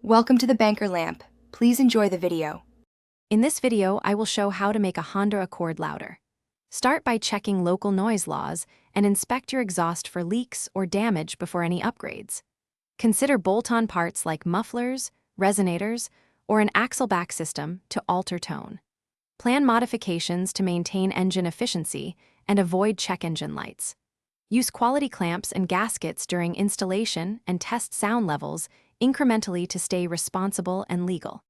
Welcome to the Banker Lamp. Please enjoy the video. In this video, I will show how to make a Honda Accord louder. Start by checking local noise laws and inspect your exhaust for leaks or damage before any upgrades. Consider bolt-on parts like mufflers, resonators, or an axle back system to alter tone. Plan modifications to maintain engine efficiency and avoid check engine lights. Use quality clamps and gaskets during installation and test sound levels incrementally to stay responsible and legal.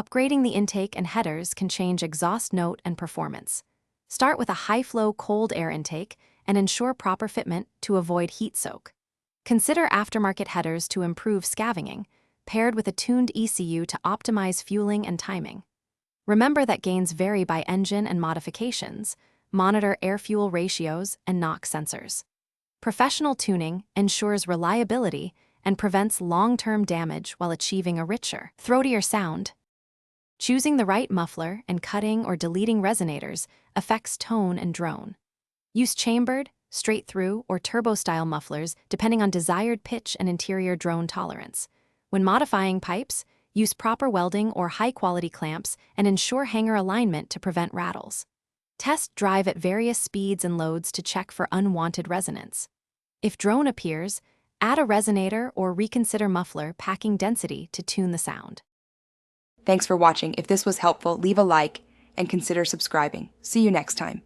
Upgrading the intake and headers can change exhaust note and performance. Start with a high-flow cold air intake and ensure proper fitment to avoid heat soak. Consider aftermarket headers to improve scavenging, paired with a tuned ECU to optimize fueling and timing. Remember that gains vary by engine and modifications. Monitor air-fuel ratios and knock sensors. Professional tuning ensures reliability and prevents long-term damage while achieving a richer, throatier sound. Choosing the right muffler and cutting or deleting resonators affects tone and drone. Use chambered, straight-through, or turbo-style mufflers depending on desired pitch and interior drone tolerance. When modifying pipes, use proper welding or high-quality clamps and ensure hanger alignment to prevent rattles. Test drive at various speeds and loads to check for unwanted resonance. If drone appears, add a resonator or reconsider muffler packing density to tune the sound. Thanks for watching. If this was helpful, leave a like and consider subscribing. See you next time.